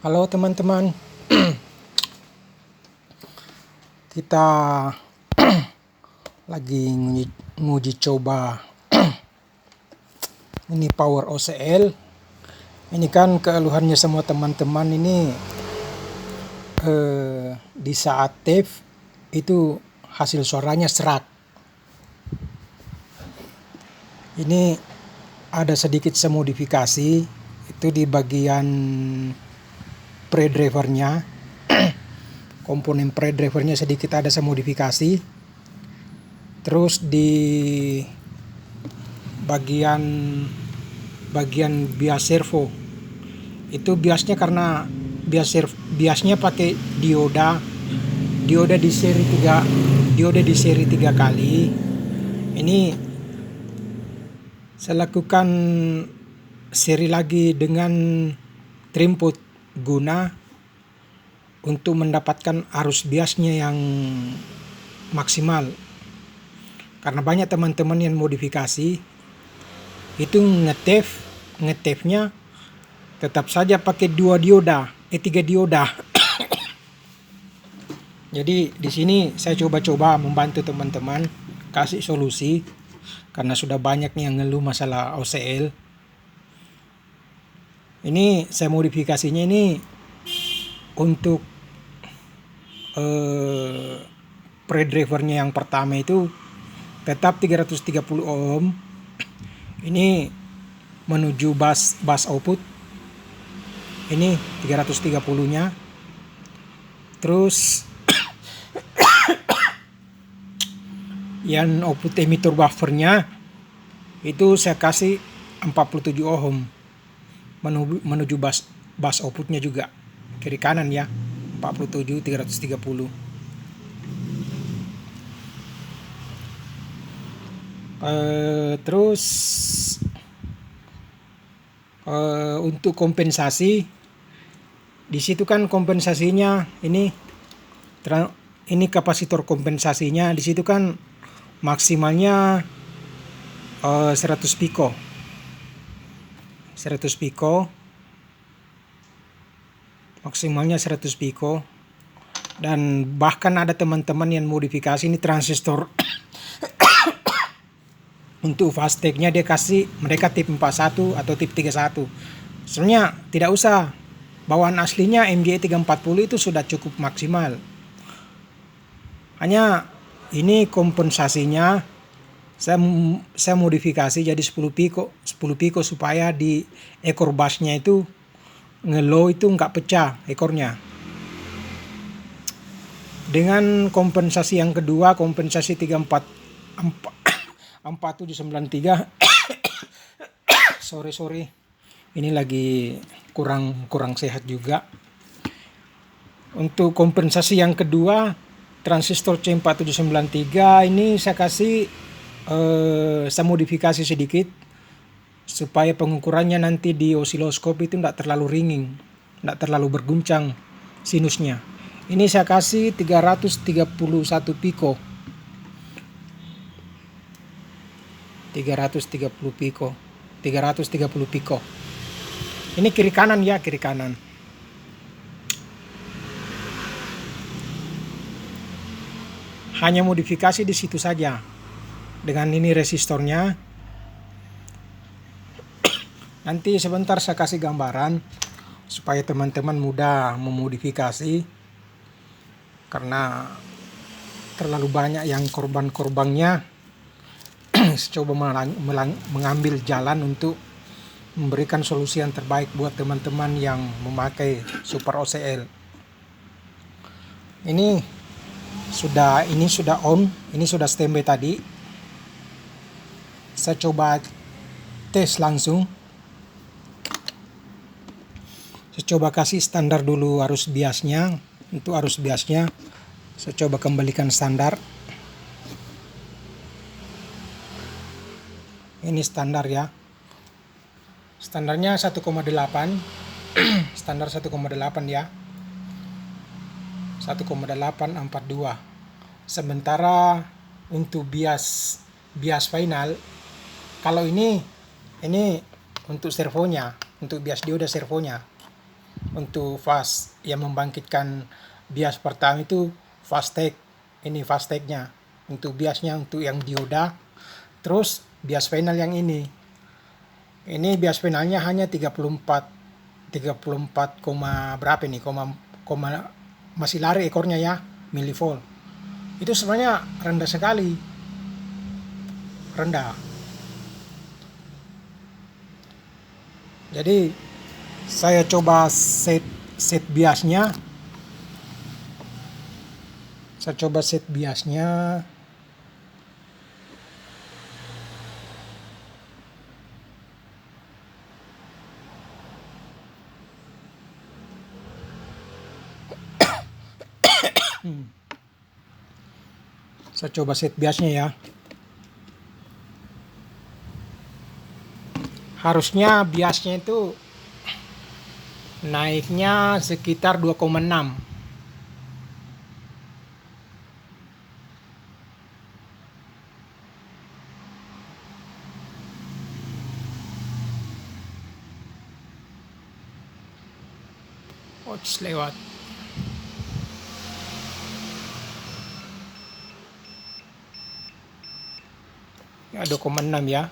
Halo teman-teman, kita lagi nguji coba ini Power OCL. Ini kan keluhannya semua teman-teman ini di saat tape itu hasil suaranya serak. Ini ada sedikit semodifikasi itu di bagian pre-drivernya. Komponen pre-drivernya sedikit ada semodifikasi. Terus di bagian bias servo itu biasnya karena biasnya pakai dioda di seri 3 kali. Ini saya lakukan seri lagi dengan trimput guna untuk mendapatkan arus biasnya yang maksimal. Karena banyak teman-teman yang modifikasi itu ngetefnya tetap saja pakai 3 dioda. Jadi di sini saya coba-coba membantu teman-teman kasih solusi karena sudah banyak yang ngeluh masalah OCL. Ini saya modifikasinya ini untuk pre-drivernya yang pertama itu tetap 330 ohm. Ini menuju bus output. Ini 330-nya. Terus yang output emitter buffernya itu saya kasih 47 ohm menuju bus outputnya juga kiri kanan ya, 47 330. Terus untuk kompensasi di situ kan kompensasinya ini kapasitor kompensasinya di situ kan maksimalnya 100 piko maksimalnya 100 piko. Dan bahkan ada teman-teman yang modifikasi ini transistor untuk fast take-nya dia kasih mereka tip 41 atau tip 31. Sebenarnya tidak usah. Bawaan aslinya MGE 340 itu sudah cukup maksimal. Hanya ini kompensasinya saya modifikasi jadi 10 piko supaya di ekor bassnya itu ngelow itu enggak pecah ekornya. Dengan kompensasi yang kedua, kompensasi 4793 sorry ini lagi kurang sehat juga. Untuk kompensasi yang kedua transistor C4793 ini saya kasih saya modifikasi sedikit supaya pengukurannya nanti di osiloskop itu tidak terlalu ringing, tidak terlalu berguncang sinusnya. Ini saya kasih 330 piko. Ini kiri kanan ya, kiri kanan. Hanya modifikasi di situ saja. Dengan ini resistornya. Nanti sebentar saya kasih gambaran supaya teman-teman mudah memodifikasi. Karena terlalu banyak yang korbannya. Coba mengambil jalan untuk memberikan solusi yang terbaik buat teman-teman yang memakai Super OCL. Ini sudah on, ini sudah standby tadi. Saya coba tes langsung. Saya coba kasih standar dulu arus biasnya. Untuk arus biasnya saya coba kembalikan standar. Ini standar ya. Standarnya 1,8. Standar 1,8 ya. 1,842. Sementara untuk bias final, kalau ini untuk servonya, untuk bias dioda servonya. untuk fast yang membangkitkan bias pertama itu fast take. Ini fast take-nya untuk biasnya, untuk yang dioda. Terus bias final yang ini bias finalnya hanya 34 berapa ini, masih lari ekornya ya, milivolt. Itu sebenarnya rendah sekali, rendah. Jadi saya coba set biasnya. Saya coba set biasnya ya. Harusnya biasnya itu naiknya sekitar 2,6. Oh, lewat. Ya 2,6 ya.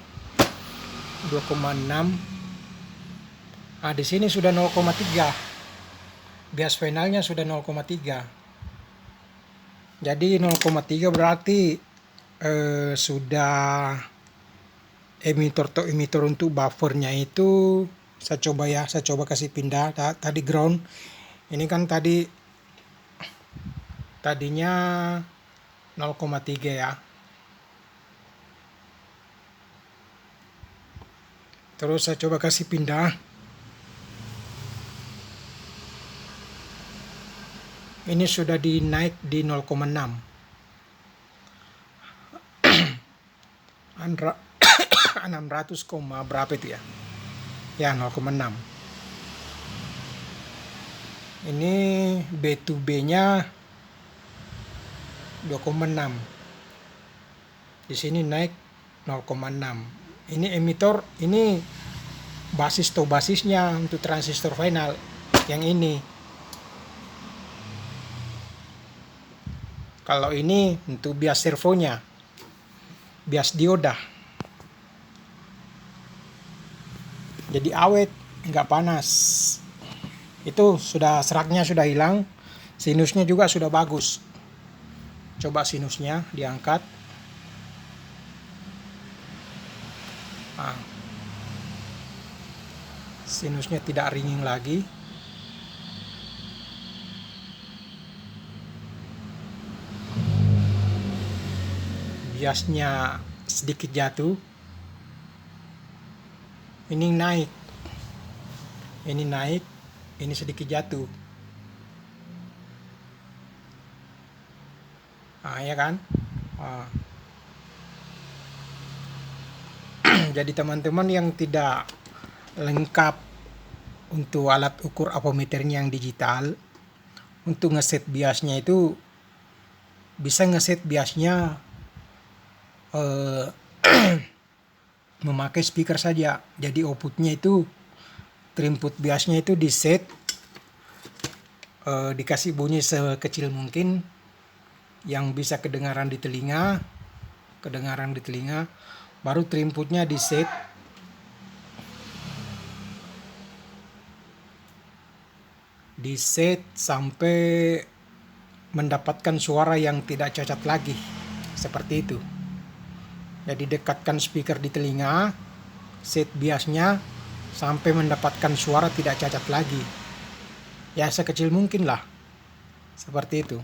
2,6. Nah, di sini sudah 0,3. Bias finalnya sudah 0,3. Jadi 0,3 berarti sudah emitor untuk buffernya itu saya coba kasih pindah. Tadi ground. Ini kan tadinya 0,3 ya. Terus saya coba kasih pindah. Ini sudah dinaik di 0,6. 600, berapa itu ya? Ya 0,6. Ini B2B-nya 2,6. Di sini naik 0,6. Ini emitor, ini basisnya untuk transistor final yang ini. Kalau ini untuk bias servonya, bias dioda. Jadi awet, nggak panas. Itu sudah seraknya sudah hilang, sinusnya juga sudah bagus. Coba sinusnya diangkat. Nah, sinusnya tidak ringing lagi. Biasnya sedikit jatuh. Ini naik, ini sedikit jatuh. Nah, ya kan? Nah. Jadi teman-teman yang tidak lengkap untuk alat ukur ampermeternya yang digital, untuk ngeset biasnya itu bisa ngeset biasnya memakai speaker saja. Jadi outputnya itu input biasnya itu diset, dikasih bunyi sekecil mungkin yang bisa kedengaran di telinga, baru inputnya diset sampai mendapatkan suara yang tidak cacat lagi, seperti itu. Jadi dekatkan speaker di telinga, set biasnya sampai mendapatkan suara tidak cacat lagi, ya sekecil mungkin lah, seperti itu.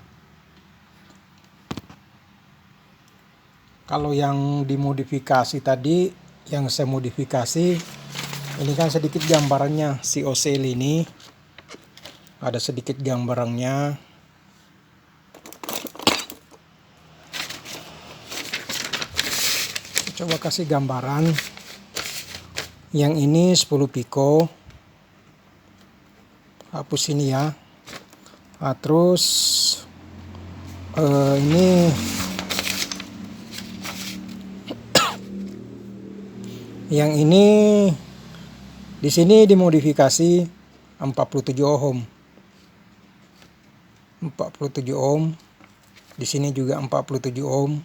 Kalau yang dimodifikasi tadi, yang saya modifikasi, ini kan sedikit gambarannya si OCL ini, ada sedikit gambarannya. Coba kasih gambaran. Yang ini 10 pico. Hapus ini ya. Nah, terus ini yang ini di sini dimodifikasi 47 ohm. 47 ohm. Di sini juga 47 ohm.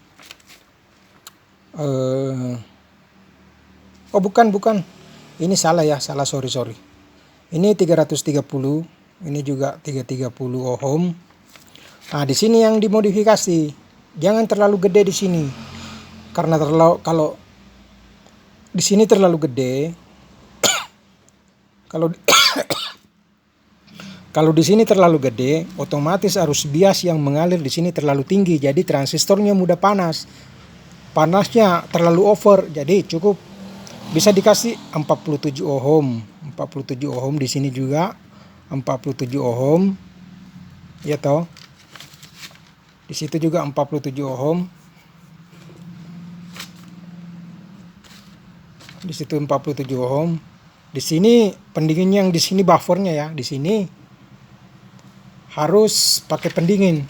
Oh bukan. Ini salah ya, sorry. Ini 330, ini juga 330 ohm. Nah, di sini yang dimodifikasi. Jangan terlalu gede di sini. Karena kalau di sini terlalu gede, kalau di sini terlalu gede, otomatis arus bias yang mengalir di sini terlalu tinggi. Jadi transistornya mudah panas. Panasnya terlalu over. Jadi cukup bisa dikasih 47 ohm. 47 ohm di sini juga 47 ohm. Ya toh. Di situ juga 47 ohm. Di situ 47 ohm. Di sini pendinginnya yang di sini buffernya ya, di sini harus pakai pendingin,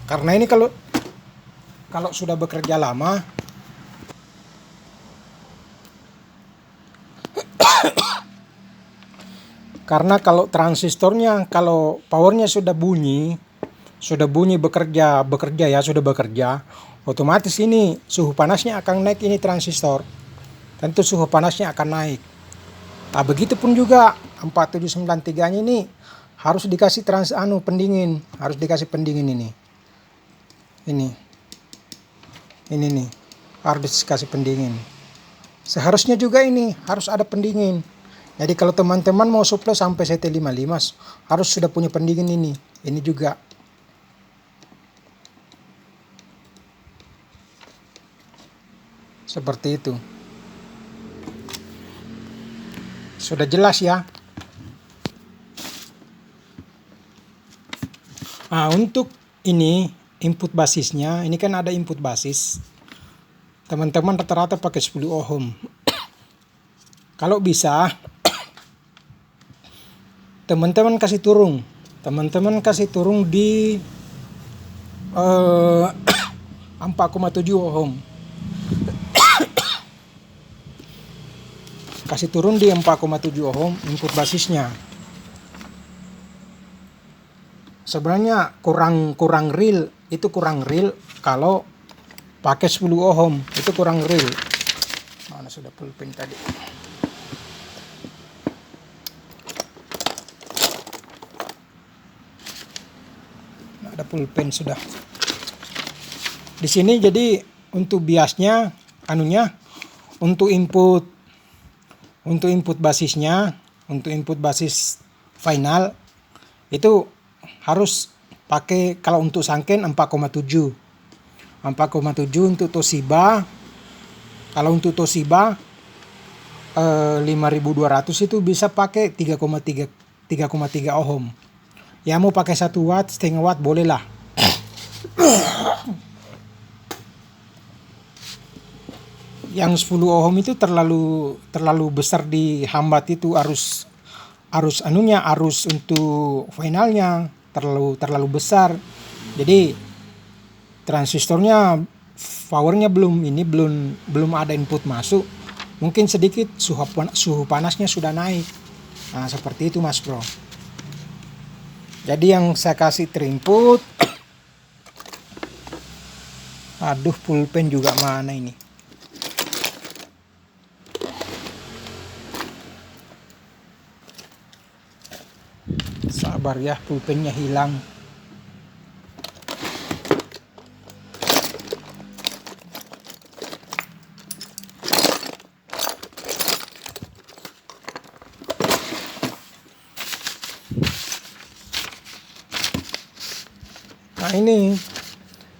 Karena ini kalau sudah bekerja lama, karena kalau transistornya, kalau powernya sudah bunyi bekerja, otomatis ini suhu panasnya akan naik, ini transistor. Tentu suhu panasnya akan naik. Nah, begitupun juga 4793-nya ini harus dikasih pendingin, ini. Ini nih, harus dikasih pendingin. Seharusnya juga ini harus ada pendingin. Jadi kalau teman-teman mau supply sampai CT55 harus sudah punya pendingin ini. Ini juga. Seperti itu. Sudah jelas ya. Nah, untuk ini input basisnya, ini kan ada input basis. Teman-teman rata-rata pakai 10 ohm. Kalau bisa teman-teman kasih turun di 4,7 ohm. Kasih turun di 4,7 ohm input basisnya. Sebenarnya kurang real kalau pakai 10 ohm, itu kurang real. Mana sudah pulpen tadi? Ada pulpen sudah. Di sini jadi untuk biasnya untuk input basisnya, untuk input basis final itu harus pakai, kalau untuk sangken 4,7 untuk Toshiba. Kalau untuk Toshiba 5200 itu bisa pakai 3,3 ohm. Ya mau pakai 1 watt, setengah watt boleh lah. Yang 10 ohm itu terlalu besar dihambat, itu arus untuk finalnya terlalu besar. Jadi transistornya powernya belum ada input masuk. Mungkin sedikit suhu panasnya sudah naik. Nah, seperti itu Mas Bro. Jadi yang saya kasih terinput. Aduh, pulpen juga mana ini? Sabar ya, pulpennya hilang. Nah,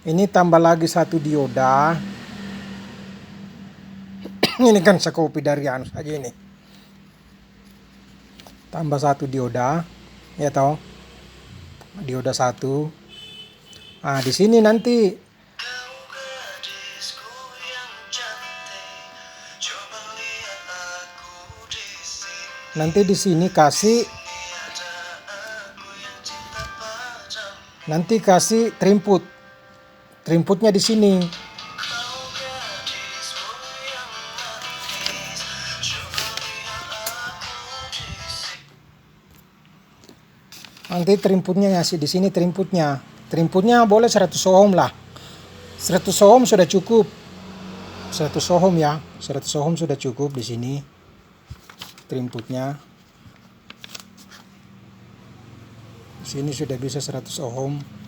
ini tambah lagi 1 dioda. Ini kan sekopi dari Anus aja ini. Tambah 1 dioda. Ya toh, dioda 1. Nah, di sini nanti di sini kasih terinputnya di sini. Nanti terinputnya ya di sini terinputnya. Terinputnya boleh 100 ohm lah. 100 ohm sudah cukup. 100 ohm ya. 100 ohm sudah cukup di sini. Terinputnya. Di sini sudah bisa 100 ohm.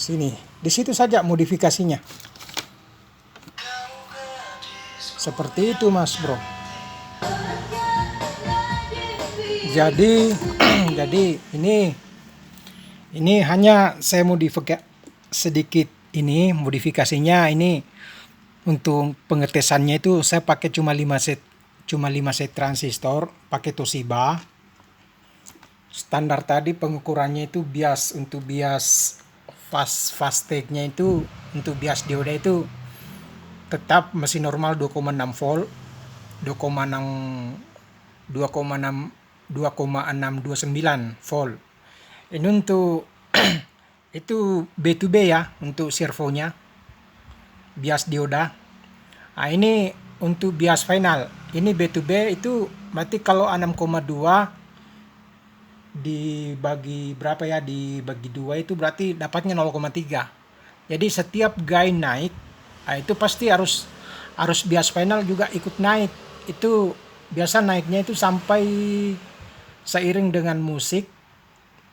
Sini, di situ saja modifikasinya. Seperti itu Mas Bro. Jadi jadi ini hanya saya modifikasi sedikit, ini modifikasinya. Ini untuk pengetesannya itu saya pakai cuma 5 set transistor, pakai Toshiba. Standar tadi pengukurannya itu bias, untuk bias fast tag-nya itu, untuk bias dioda itu tetap masih normal 2,6 volt, 2,629 volt. Ini untuk itu B2B ya, untuk servonya, bias dioda. Nah, ini untuk bias final. Ini B2B itu berarti kalau 6,2 dibagi berapa ya, dibagi 2 itu berarti dapatnya 0,3. Jadi setiap gain naik, itu pasti harus bias final juga ikut naik. Itu biasa naiknya itu sampai seiring dengan musik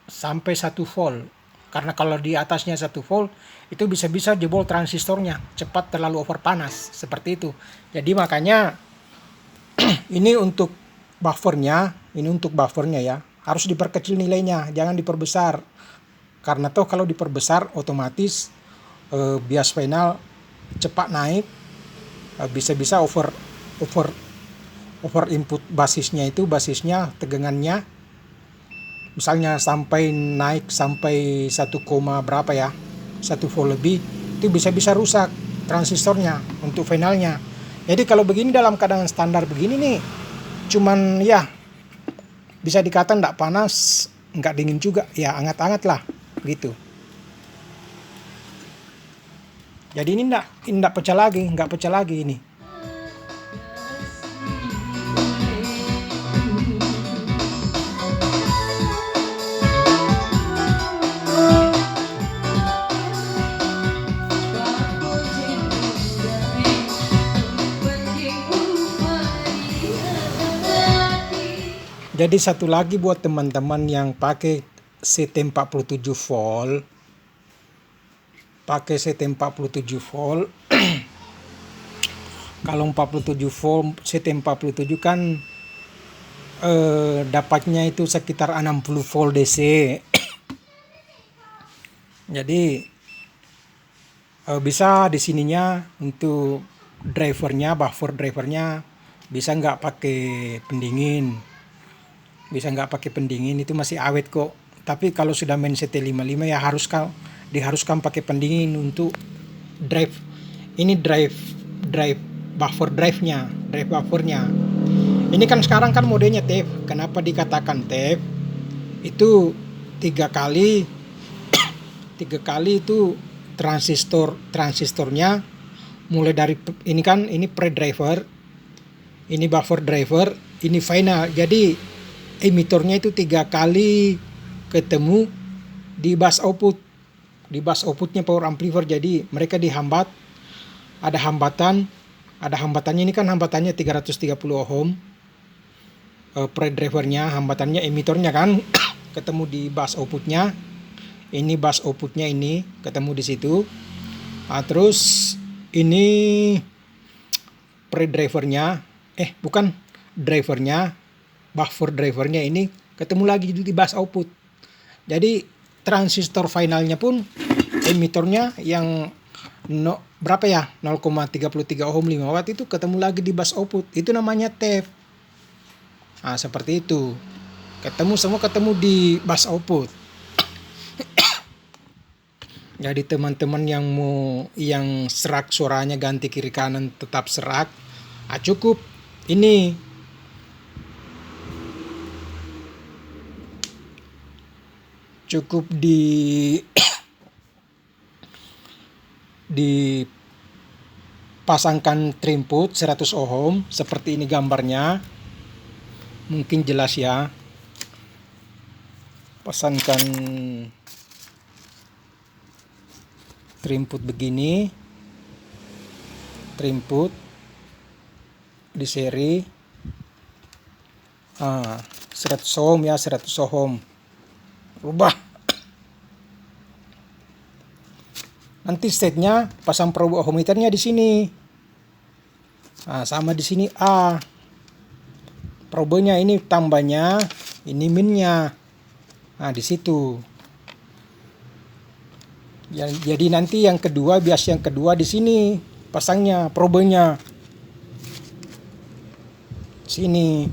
sampai 1 volt. Karena kalau di atasnya 1 volt itu bisa-bisa jebol transistornya, cepat terlalu over panas, seperti itu. Jadi makanya ini untuk buffernya ya, harus diperkecil nilainya, jangan diperbesar. Karena toh kalau diperbesar otomatis bias final cepat naik, bisa-bisa over input basisnya tegangannya misalnya sampai naik sampai 1, berapa ya, 1 volt lebih, itu bisa-bisa rusak transistornya untuk finalnya. Jadi kalau begini dalam keadaan standar begini nih, cuman ya bisa dikata nggak panas, nggak dingin juga, ya hangat-hangat lah gitu. Jadi ini nggak pecah lagi ini. Jadi satu lagi buat teman-teman yang pakai CT47 volt, kalau 47 volt CT47 kan dapatnya itu sekitar 60 volt DC. Jadi bisa di sininya untuk buffer drivernya bisa nggak pakai pendingin. Itu masih awet kok. Tapi kalau sudah main CT55 ya diharuskan pakai pendingin untuk drive. Ini drive buffernya. Ini kan sekarang kan modenya TEF. Kenapa dikatakan TEF? Itu 3 kali itu transistornya mulai dari ini pre-driver, ini buffer driver, ini final. Jadi emitornya itu 3 kali ketemu di bus output. Di bus outputnya power amplifier, jadi mereka dihambat. Ada hambatannya, ini kan hambatannya 330 ohm. Pre-drivernya, hambatannya emitornya kan ketemu di bus outputnya. Ini bus outputnya ini ketemu di situ. Nah, terus ini pre-drivernya, buffer drivernya ini ketemu lagi di bus output. Jadi transistor finalnya pun emitornya yang berapa ya, 0,33 ohm 5 watt itu ketemu lagi di bus output. Itu namanya TEF. Nah, seperti itu. Semua ketemu di bus output. Jadi teman-teman yang serak suaranya ganti kiri kanan tetap serak, cukup ini. Cukup dipasangkan trim put 100 ohm seperti ini gambarnya. Mungkin jelas ya. Pasangkan trim put begini, trim put di seri 100 ohm ya, 100 ohm. Rubah. Nanti setnya pasang probe ohmmeternya di sini. Sama di sini A. Probenya ini tambahnya, ini minnya. Di situ. Jadi nanti yang kedua, bias yang kedua di sini pasangnya probenya. Sini.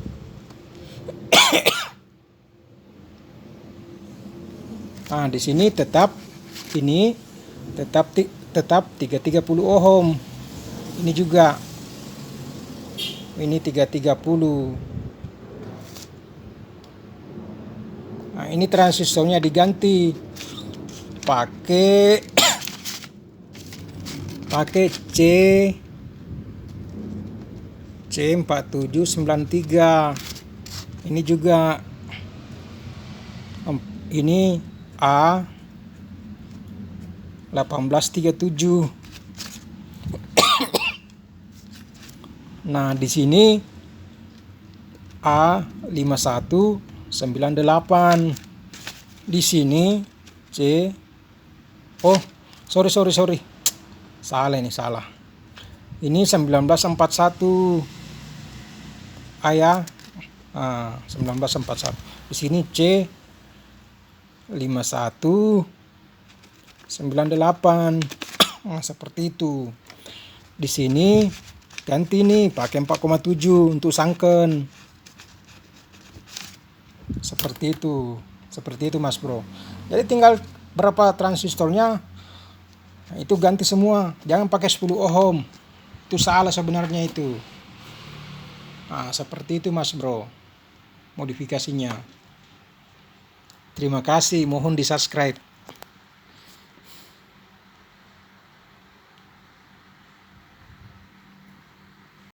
Di sini tetap 330 ohm. Ini juga. Ini 330. Ini transistornya diganti pakai C4793. Ini juga ini A 1837. Nah, di sini A5198. Di sini C. Sorry. Salah. Ini 1941. Ya. 1941. Di sini C 5198. Seperti itu. Di sini ganti nih pakai 4,7 untuk sangken. Seperti itu Mas Bro. Jadi tinggal berapa transistornya itu ganti semua. Jangan pakai 10 ohm. Itu salah sebenarnya itu. Seperti itu Mas Bro modifikasinya. Terima kasih, mohon di subscribe.